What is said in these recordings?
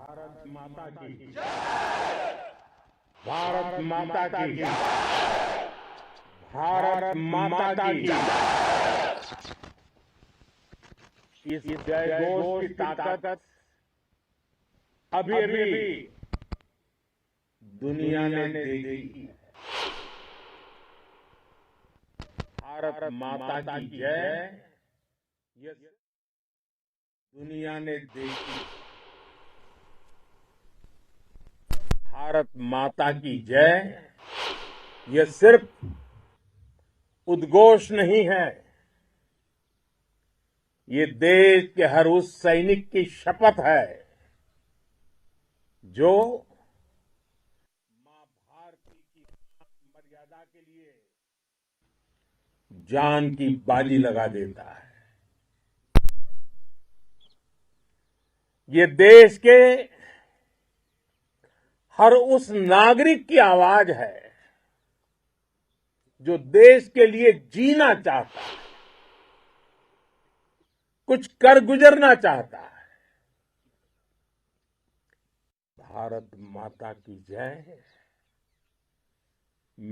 भारत माता की भारत माता की भारत माता की इस जयघोष की ताकत अभी अभी दुनिया ने देखी। भारत माता की जय ये दुनिया ने देखी। भारत माता की जय ये सिर्फ उद्घोष नहीं है, ये देश के हर उस सैनिक की शपथ है जो मां भारती की मर्यादा के लिए जान की बाजी लगा देता है। ये देश के हर उस नागरिक की आवाज है जो देश के लिए जीना चाहता है, कुछ कर गुजरना चाहता है। भारत माता की जय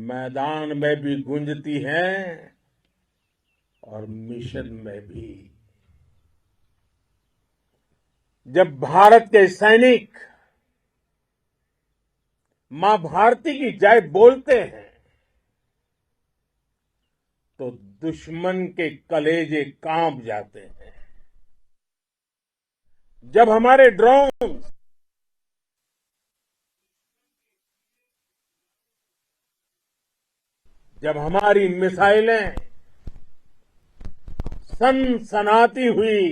मैदान में भी गूंजती है और मिशन में भी। जब भारत के सैनिक मां भारती की जय बोलते हैं तो दुश्मन के कलेजे कांप जाते हैं। जब हमारे ड्रोन जब हमारी मिसाइलें सनसनाती हुई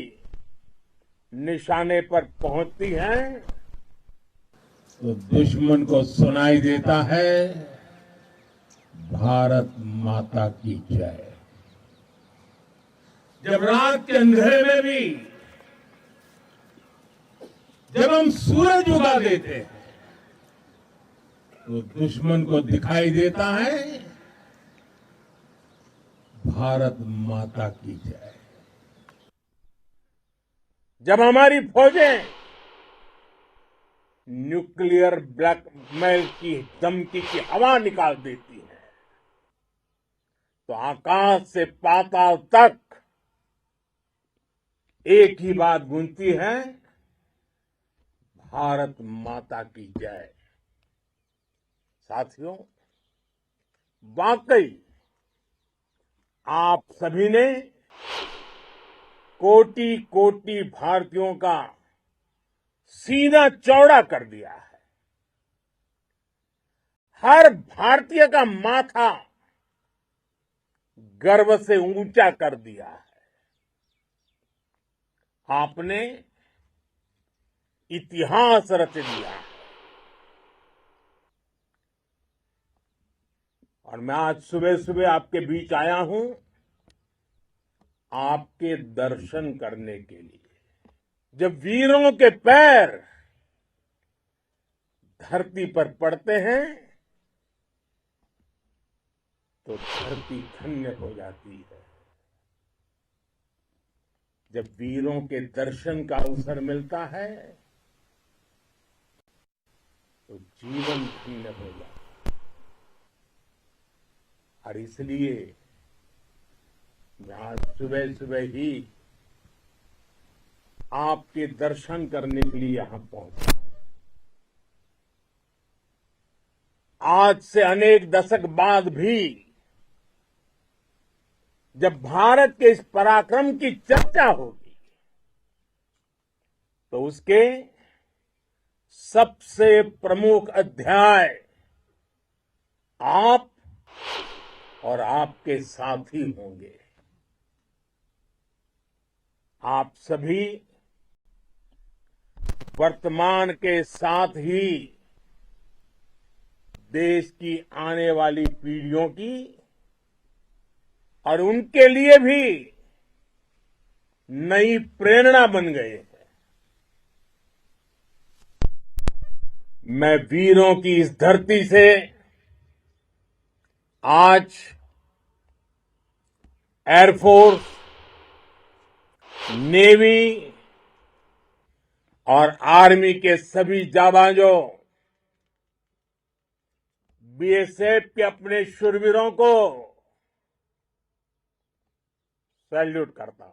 निशाने पर पहुंचती हैं तो दुश्मन को सुनाई देता है भारत माता की जय। जब रात के अंधेरे में भी जब हम सूरज उगा देते हैं तो दुश्मन को दिखाई देता है भारत माता की जय। जब हमारी फौजें न्यूक्लियर ब्लैकमेल की धमकी की हवा निकाल देती है तो आकाश से पाताल तक एक ही बात गूंजती है भारत माता की जय। साथियों, वाकई आप सभी ने कोटि कोटि भारतीयों का सीना चौड़ा कर दिया है। हर भारतीय का माथा गर्व से ऊंचा कर दिया है। आपने इतिहास रच दिया है। और मैं आज सुबह सुबह आपके बीच आया हूं आपके दर्शन करने के लिए। जब वीरों के पैर धरती पर पड़ते हैं तो धरती धन्य हो जाती है। जब वीरों के दर्शन का अवसर मिलता है तो जीवन धन्य हो जाता है। और इसलिए मैं आज सुबह सुबह ही आपके दर्शन करने के लिए यहां पहुंचा। आज से अनेक दशक बाद भी जब भारत के इस पराक्रम की चर्चा होगी तो उसके सबसे प्रमुख अध्याय आप और आपके साथी होंगे। आप सभी वर्तमान के साथ ही देश की आने वाली पीढ़ियों की और उनके लिए भी नई प्रेरणा बन गए हैं। मैं वीरों की इस धरती से आज एयरफोर्स, नेवी, और आर्मी के सभी जाबाजों, बीएसएफ के अपने शूरवीरों को सैल्यूट करता हूं।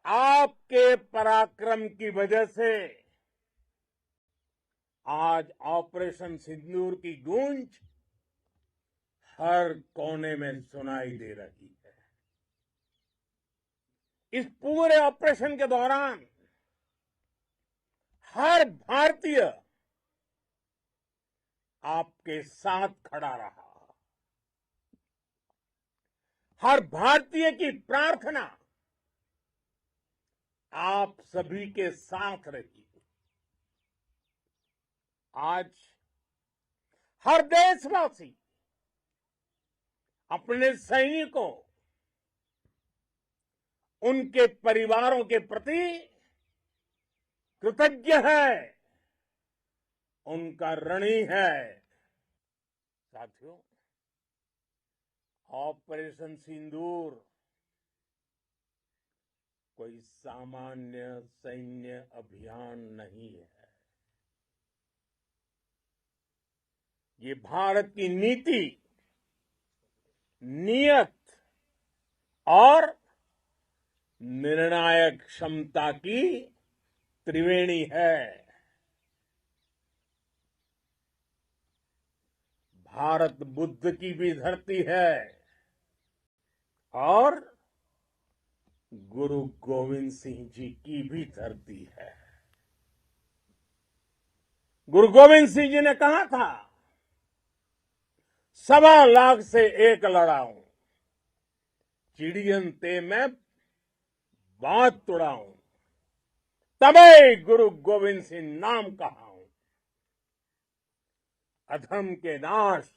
आपके पराक्रम की वजह से आज ऑपरेशन सिंदूर की गूंज हर कोने में सुनाई दे रही है। इस पूरे ऑपरेशन के दौरान हर भारतीय आपके साथ खड़ा रहा। हर भारतीय की प्रार्थना आप सभी के साथ रही। आज हर देशवासी अपने सैनिकों, उनके परिवारों के प्रति कृतज्ञ है, उनका ऋणी है। साथियों, ऑपरेशन सिंदूर कोई सामान्य सैन्य अभियान नहीं है। ये भारत की नीति, नियत और निर्णायक क्षमता की त्रिवेणी है। भारत बुद्ध की भी धरती है और गुरु गोविंद सिंह जी की भी धरती है। गुरु गोविंद सिंह जी ने कहा था, 1.25 लाख से एक लड़ाऊं, चिड़ियन ते मैं बात तुड़ाऊं, तबे गुरु गोविंद सिंह नाम कहाऊं। अधर्म के नाश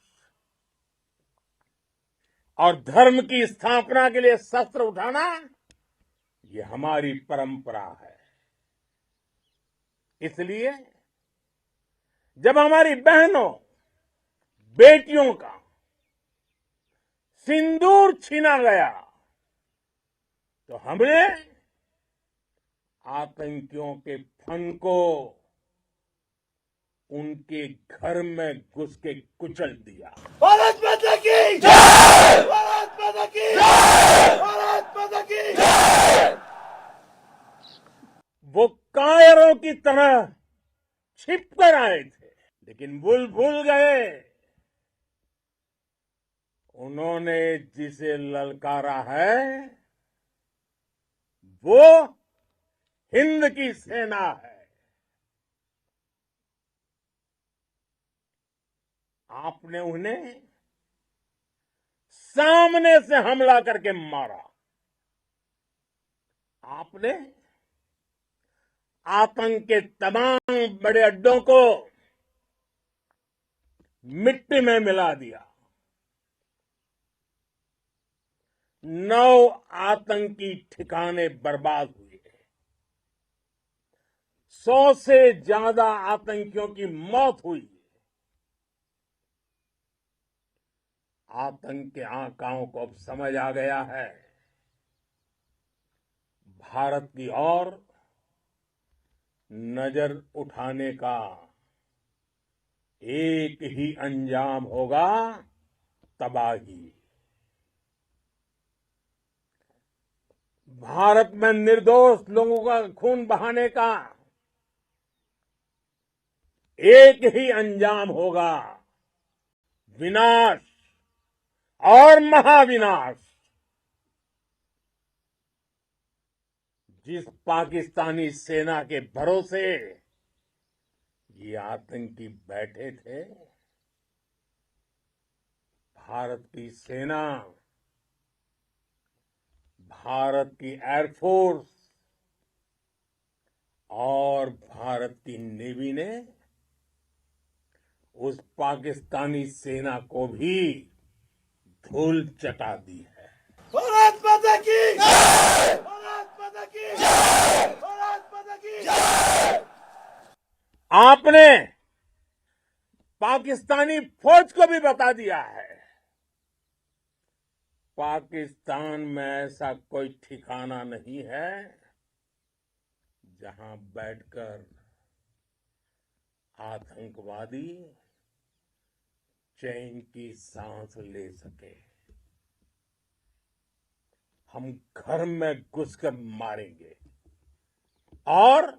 और धर्म की स्थापना के लिए शस्त्र उठाना, ये हमारी परंपरा है। इसलिए जब हमारी बहनों, बेटियों का सिंदूर छीना गया, तो हमने आतंकियों के फन को उनके घर में घुस के कुचल दिया। भारत माता की जय! भारत माता की जय! भारत माता की जय! वो कायरों की तरह छिप कर आए थे, लेकिन भूल गए उन्होंने जिसे ललकारा है वो हिंद की सेना है। आपने उन्हें सामने से हमला करके मारा। आपने आतंक के तमाम बड़े अड्डों को मिट्टी में मिला दिया। 9 आतंकी ठिकाने बर्बाद हुए। 100 से ज्यादा आतंकियों की मौत हुई। आतंक के आकाओं को अब समझ आ गया है, भारत की ओर नजर उठाने का एक ही अंजाम होगा, तबाही। भारत में निर्दोष लोगों का खून बहाने का एक ही अंजाम होगा, विनाश और महाविनाश। जिस पाकिस्तानी सेना के भरोसे ये आतंकी बैठे थे, भारत की सेना, भारत की एयरफोर्स और भारत की नेवी ने उस पाकिस्तानी सेना को भी धूल चटा दी है। भारत माता की जय! भारत माता की जय! भारत माता की जय। आपने पाकिस्तानी फौज को भी बता दिया है, पाकिस्तान में ऐसा कोई ठिकाना नहीं है जहां बैठकर आतंकवादी चैन की सांस ले सके। हम घर में घुसकर मारेंगे और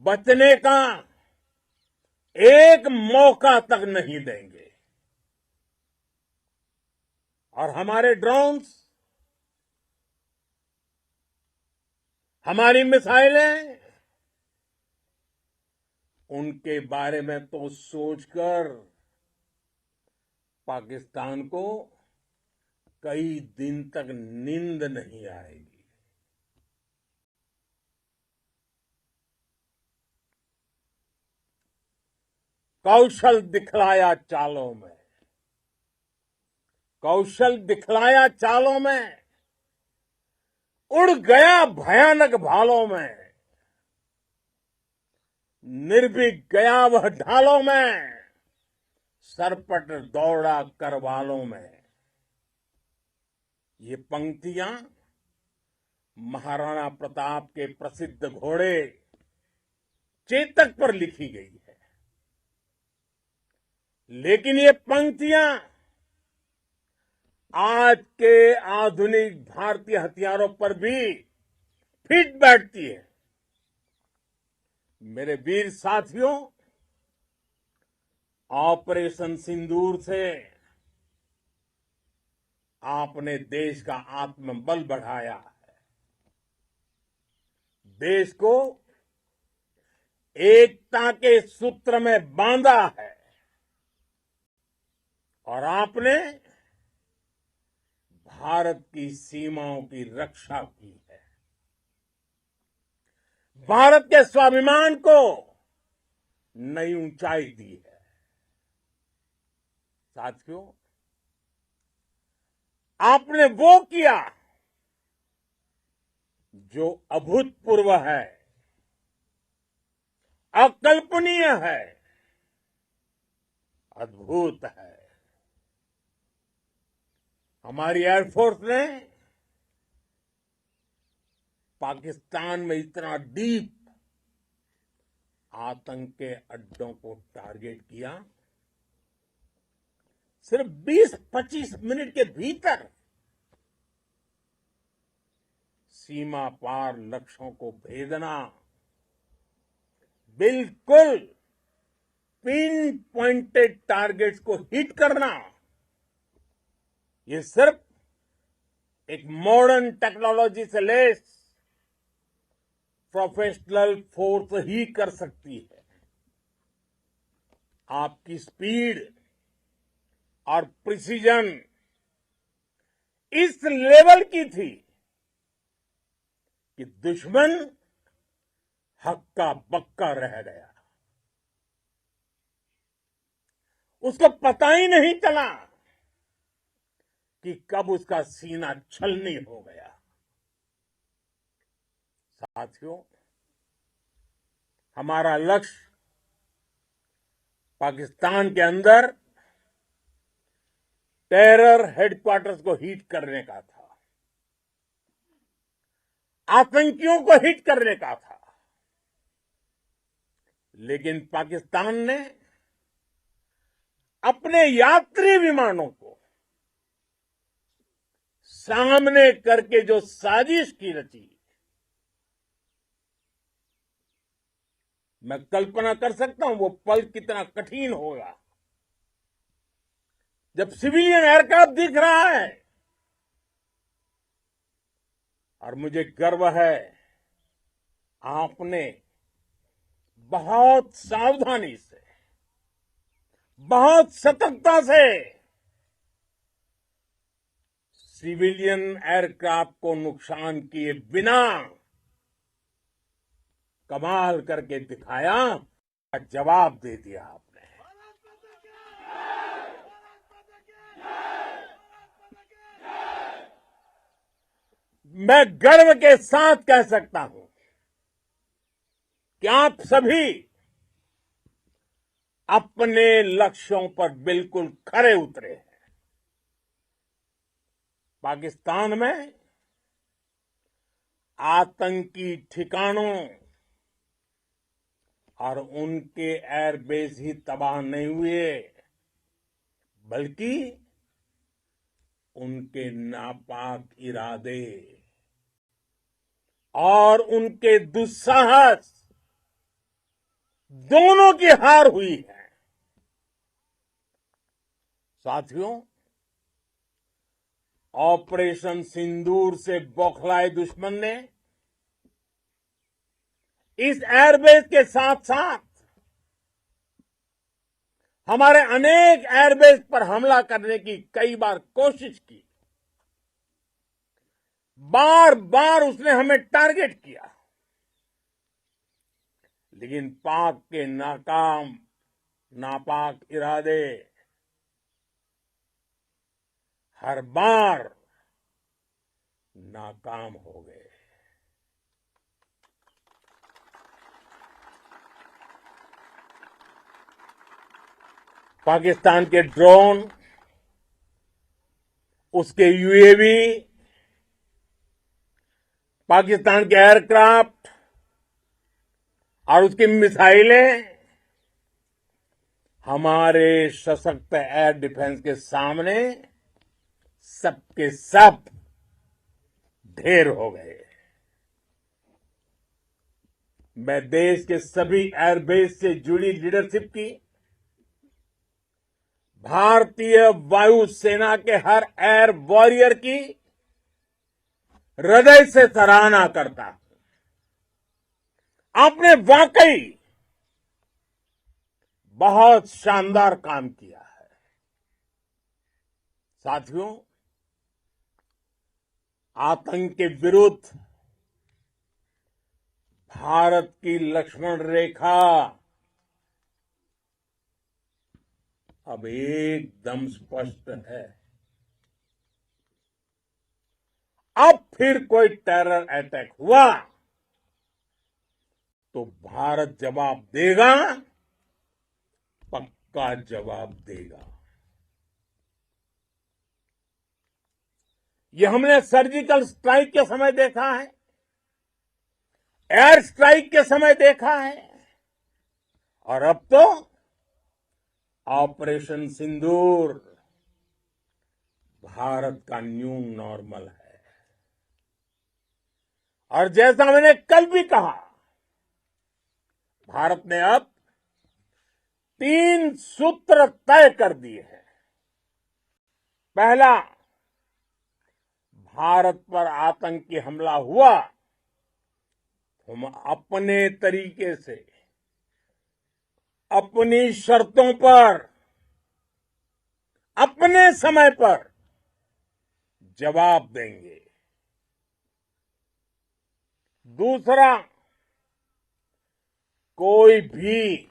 बचने का एक मौका तक नहीं देंगे। और हमारे ड्रोन्स, हमारी मिसाइलें, उनके बारे में तो सोचकर पाकिस्तान को कई दिन तक नींद नहीं आएगी। कौशल दिखलाया चालों में, कौशल दिखलाया चालों में, उड़ गया भयानक भालों में, निर्भीक गया वह ढालों में, सरपट दौड़ा करवालों में। ये पंक्तियां महाराणा प्रताप के प्रसिद्ध घोड़े चेतक पर लिखी गई है, लेकिन ये पंक्तियां आज के आधुनिक भारतीय हथियारों पर भी फिट बैठती है। मेरे वीर साथियों, ऑपरेशन सिंदूर से आपने देश का आत्मबल बढ़ाया है, देश को एकता के सूत्र में बांधा है और आपने भारत की सीमाओं की रक्षा की है। भारत के स्वाभिमान को नई ऊंचाई दी है। साथियों, आपने वो किया जो अभूतपूर्व है, अकल्पनीय है, अद्भुत है। हमारी एयरफोर्स ने पाकिस्तान में इतना डीप आतंक के अड्डों को टारगेट किया, सिर्फ 20-25 मिनट के भीतर सीमा पार लक्ष्यों को भेदना, बिल्कुल पिन पॉइंटेड टारगेट्स को हिट करना, ये सिर्फ एक मॉडर्न टेक्नोलॉजी से लेस प्रोफेशनल फोर्स ही कर सकती है। आपकी स्पीड और प्रिसीजन इस लेवल की थी कि दुश्मन हक्का बक्का रह गया। उसको पता ही नहीं चला कि कब उसका सीना छलनी हो गया। साथियों, हमारा लक्ष्य पाकिस्तान के अंदर टेरर हेडक्वार्टर्स को हिट करने का था, आतंकियों को हिट करने का था, लेकिन पाकिस्तान ने अपने यात्री विमानों को सामने करके जो साजिश की रची, मैं कल्पना कर सकता हूं वो पल कितना कठिन होगा जब सिविलियन एयरक्राफ्ट दिख रहा है। और मुझे गर्व है, आपने बहुत सावधानी से, बहुत सतर्कता से सिविलियन एयरक्राफ्ट को नुकसान किए बिना कमाल करके दिखाया, जवाब दे दिया आपने। मैं गर्व के साथ कह सकता हूं कि आप सभी अपने लक्ष्यों पर बिल्कुल खरे उतरे हैं। पाकिस्तान में आतंकी ठिकानों और उनके एयरबेस ही तबाह नहीं हुए, बल्कि उनके नापाक इरादे और उनके दुस्साहस दोनों की हार हुई है। साथियों, ऑपरेशन सिंदूर से बौखलाए दुश्मन ने इस एयरबेस के साथ साथ हमारे अनेक एयरबेस पर हमला करने की कई बार कोशिश की। बार बार उसने हमें टारगेट किया, लेकिन पाक के नापाक इरादे हर बार नाकाम हो गए। पाकिस्तान के ड्रोन, उसके यूएवी, पाकिस्तान के एयरक्राफ्ट और उसकी मिसाइलें हमारे सशक्त एयर डिफेंस के सामने सबके सब ढेर हो गए। मैं देश के सभी एयरबेस से जुड़ी लीडरशिप की, भारतीय वायुसेना के हर एयर वॉरियर की हृदय से सराहना करता हूं। आपने वाकई बहुत शानदार काम किया है। साथियों, आतंक के विरुद्ध भारत की लक्ष्मण रेखा अब एकदम स्पष्ट है। अब फिर कोई टेरर अटैक हुआ तो भारत जवाब देगा, पक्का जवाब देगा। ये हमने सर्जिकल स्ट्राइक के समय देखा है, एयर स्ट्राइक के समय देखा है, और अब तो ऑपरेशन सिंदूर भारत का न्यू नॉर्मल है। और जैसा मैंने कल भी कहा, भारत ने अब 3 सूत्र तय कर दिए हैं। पहला, भारत पर आतंकी हमला हुआ, हम अपने तरीके से, अपनी शर्तों पर, अपने समय पर जवाब देंगे। दूसरा, कोई भी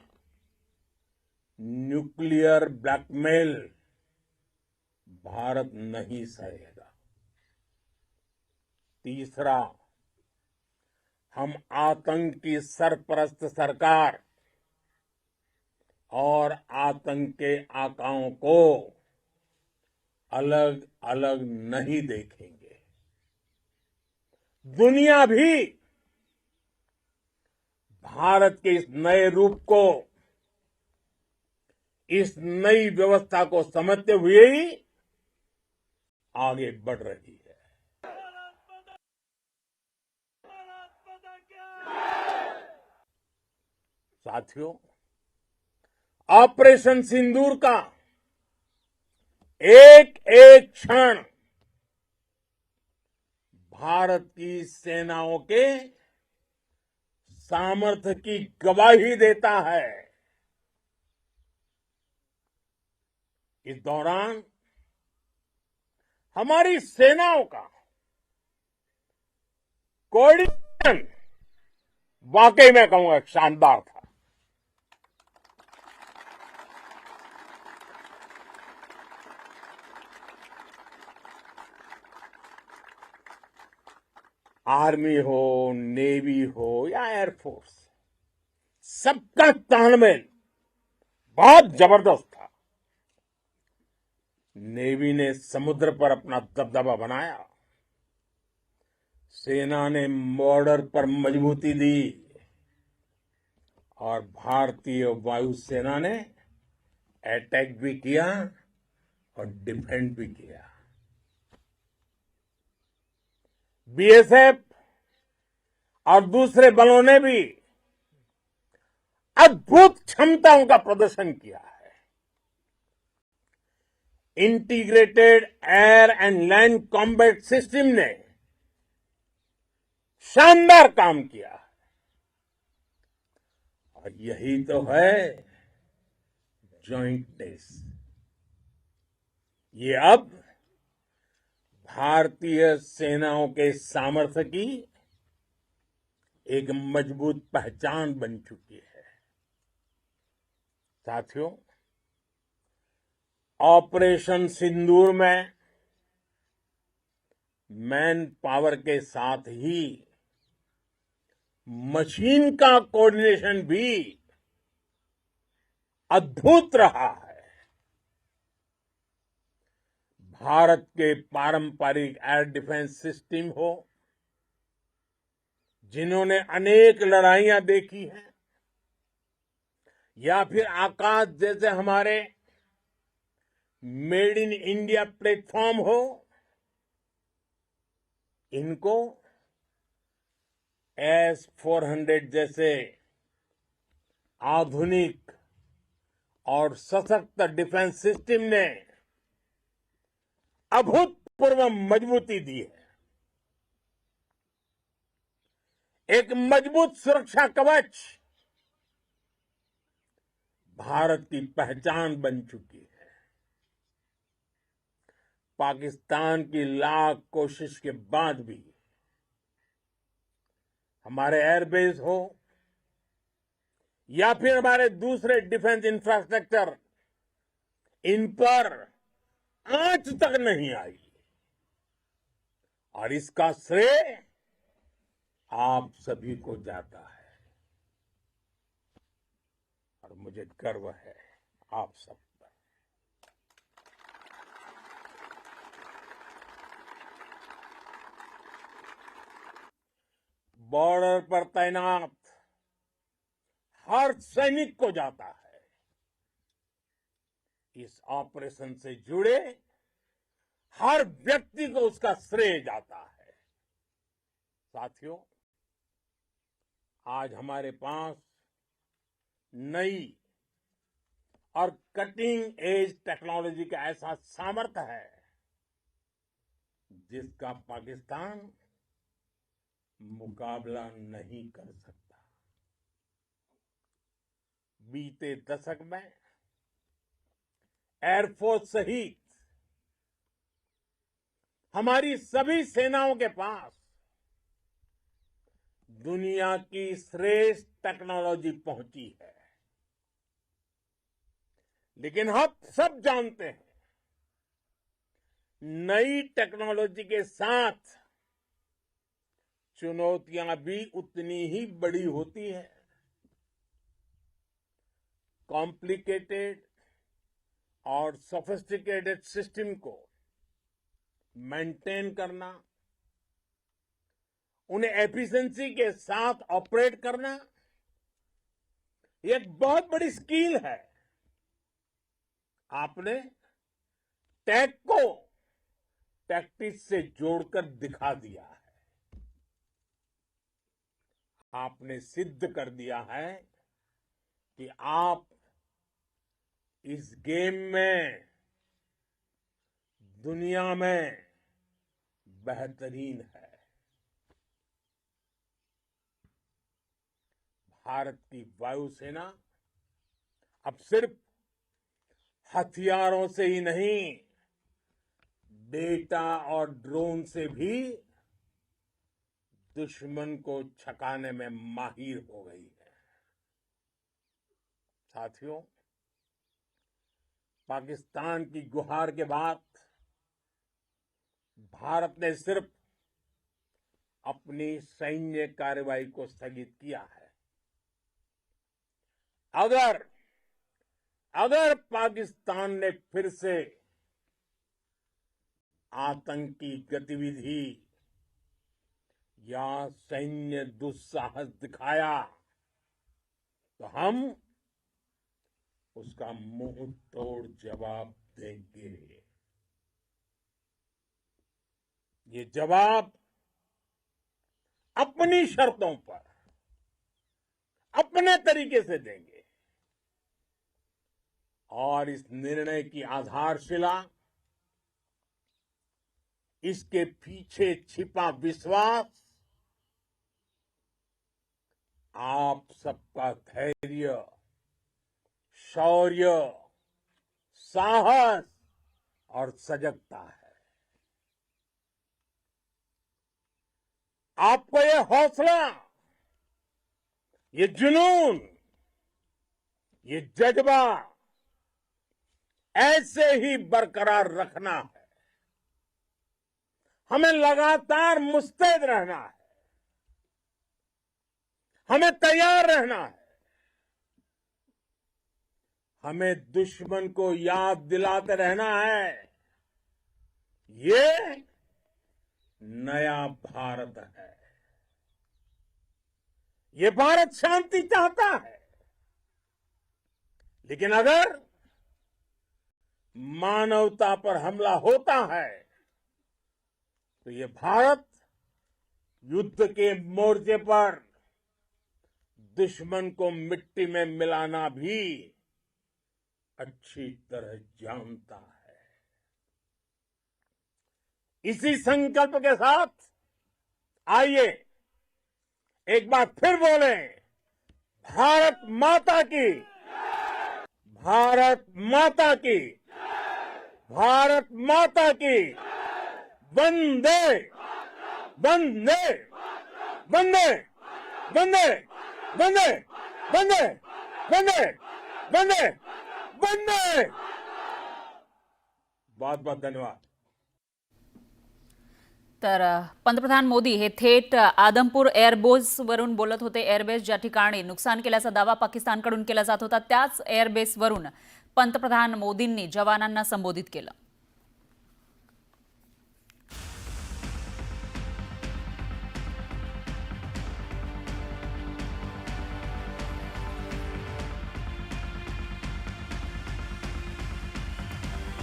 न्यूक्लियर ब्लैकमेल भारत नहीं सहेगा। तीसरा, हम आतंक की सरपरस्त सरकार और आतंक के आकाओं को अलग अलग नहीं देखेंगे। दुनिया भी भारत के इस नए रूप को, इस नई व्यवस्था को समझते हुए ही आगे बढ़ रही है। साथियों, ऑपरेशन सिंदूर का एक एक क्षण भारत की सेनाओं के सामर्थ्य की गवाही देता है। इस दौरान हमारी सेनाओं का कोऑर्डिनेशन वाकई में कहूंगा शानदार था। आर्मी हो, नेवी हो या एयरफोर्स, सबका तालमेल बहुत जबरदस्त था। नेवी ने समुद्र पर अपना दबदबा बनाया, सेना ने बॉर्डर पर मजबूती दी और भारतीय वायुसेना ने अटैक भी किया और डिफेंड भी किया। बीएसएफ और दूसरे बलों ने भी अद्भुत क्षमताओं का प्रदर्शन किया है। Integrated air and land combat system ने शानदार काम किया है। और यही तो है जॉइंटनेस। ये अब भारतीय सेनाओं के सामर्थ्य की एक मजबूत पहचान बन चुकी है। साथियों, ऑपरेशन सिंदूर में मैन पावर के साथ ही मशीन का कोऑर्डिनेशन भी अद्भुत रहा है। भारत के पारंपरिक एयर डिफेंस सिस्टम हो, जिन्होंने अनेक लड़ाइयां देखी हैं, या फिर आकाश जैसे हमारे मेड इन इंडिया प्लेटफॉर्म हो, इनको S-400 जैसे आधुनिक और सशक्त डिफेंस सिस्टम ने अभूतपूर्व मजबूती दी है। एक मजबूत सुरक्षा कवच भारत की पहचान बन चुकी है। पाकिस्तान की लाख कोशिश के बाद भी हमारे एयरबेस हो या फिर हमारे दूसरे डिफेंस इंफ्रास्ट्रक्चर, इन पर आंच तक नहीं आई। और इसका श्रेय आप सभी को जाता है और मुझे गर्व है आप सब पर। बॉर्डर पर तैनात हर सैनिक को जाता है। इस ऑपरेशन से जुड़े हर व्यक्ति को उसका श्रेय जाता है। साथियों, आज हमारे पास नई और कटिंग एज टेक्नोलॉजी का ऐसा सामर्थ्य है जिसका पाकिस्तान मुकाबला नहीं कर सकता। बीते दशक में एयरफोर्स सहित हमारी सभी सेनाओं के पास दुनिया की श्रेष्ठ टेक्नोलॉजी पहुंची है। लेकिन हम सब जानते हैं, नई टेक्नोलॉजी के साथ चुनौतियां भी उतनी ही बड़ी होती है। कॉम्प्लिकेटेड और सोफिस्टिकेटेड सिस्टम को मेंटेन करना, उन्हें एफिशिएंसी के साथ ऑपरेट करना, ये एक बहुत बड़ी स्किल है। आपने टेक को टैक्टिक्स से जोड़कर दिखा दिया है। आपने सिद्ध कर दिया है कि आप इस गेम में दुनिया में बेहतरीन है। भारत की वायुसेना अब सिर्फ हथियारों से ही नहीं, डेटा और ड्रोन से भी दुश्मन को छकाने में माहिर हो गई है। साथियों, पाकिस्तान की गुहार के बाद भारत ने सिर्फ अपनी सैन्य कार्रवाई को स्थगित किया है। अगर पाकिस्तान ने फिर से आतंकी गतिविधि या सैन्य दुस्साहस दिखाया तो हम उसका मुंह तोड़ जवाब देंगे। ये जवाब अपनी शर्तों पर अपने तरीके से देंगे और इस निर्णय की आधारशिला इसके पीछे छिपा विश्वास आप सबका धैर्य, शौर्य, साहस और सजगता है। आपको ये हौसला, ये जुनून, ये जज्बा ऐसे ही बरकरार रखना है। हमें लगातार मुस्तैद रहना है, हमें तैयार रहना है। हमें दुश्मन को याद दिलाते रहना है, ये नया भारत है। ये भारत शांति चाहता है, लेकिन अगर मानवता पर हमला होता है तो ये भारत युद्ध के मोर्चे पर दुश्मन को मिट्टी में मिलाना भी अच्छी तरह जानता है। इसी संकल्प के साथ आइए एक बार फिर बोलें, भारत माता की, भारत माता की, भारत माता की, वंदे वंदे वंदे वंदे वंदे वंदे वंदे वंदे वंदे। बहुत बहुत धन्यवाद। तर पंतप्रधान मोदी हे थेट आदमपूर एअरबेसवरून बोलत होते। एअरबेस ज्या ठिकाणी नुकसान केल्याचा दावा पाकिस्तानकडून केला जात होता त्याच एअरबेसवरून पंतप्रधान मोदींनी जवानांना संबोधित केलं।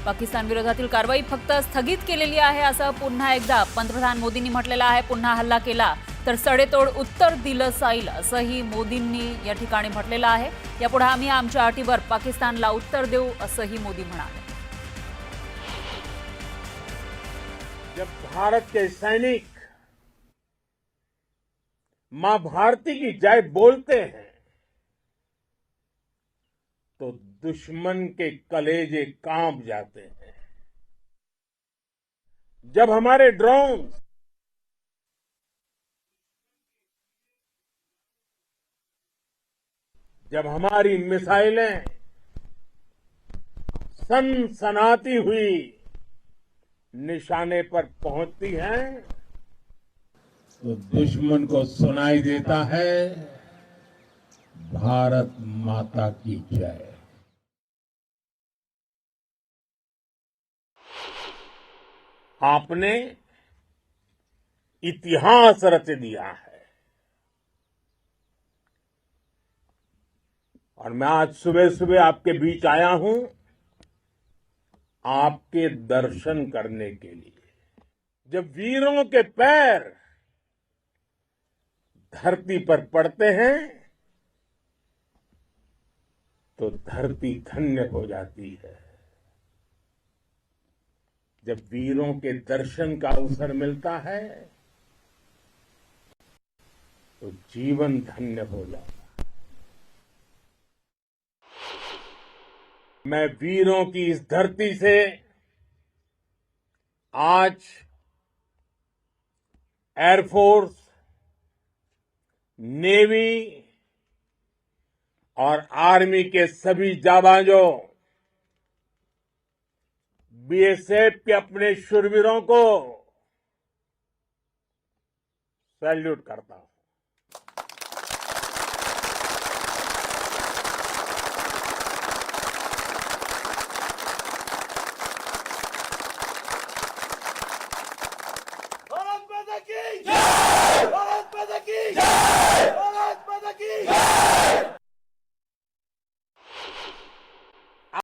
पाकिस्तान विरोधातील कारवाई फक्त स्थगित केलेली आहे असं पुन्हा एकदा पंतप्रधान मोदींनी म्हटलेलं आहे। पुन्हा हल्ला केला तर सडेतोड उत्तर दिलं जाईल असंही मोदींनी या ठिकाणी म्हटलेलं आहे। यापुढे आम्ही आमच्या अटीवर पाकिस्तानला उत्तर देऊ असंही मोदी म्हणाले। जब भारत के सैनिक मां भारती की जय बोलते हैं तो दुश्मन के कलेजे कांप जाते हैं। जब हमारे ड्रोन जब हमारी मिसाइलें सनसनाती हुई निशाने पर पहुंचती हैं तो दुश्मन को सुनाई देता है, भारत माता की जय। आपने इतिहास रच दिया है और मैं आज सुबह सुबह आपके बीच आया हूं आपके दर्शन करने के लिए। जब वीरों के पैर धरती पर पड़ते हैं तो धरती धन्य हो जाती है। जब वीरों के दर्शन का अवसर मिलता है तो जीवन धन्य हो जाता है। मैं वीरों की इस धरती से आज एयरफोर्स, नेवी और आर्मी के सभी जाबाजों, बीएसएफ के अपने शूरवीरों को सैल्यूट करता हूं। भारत माता की जय।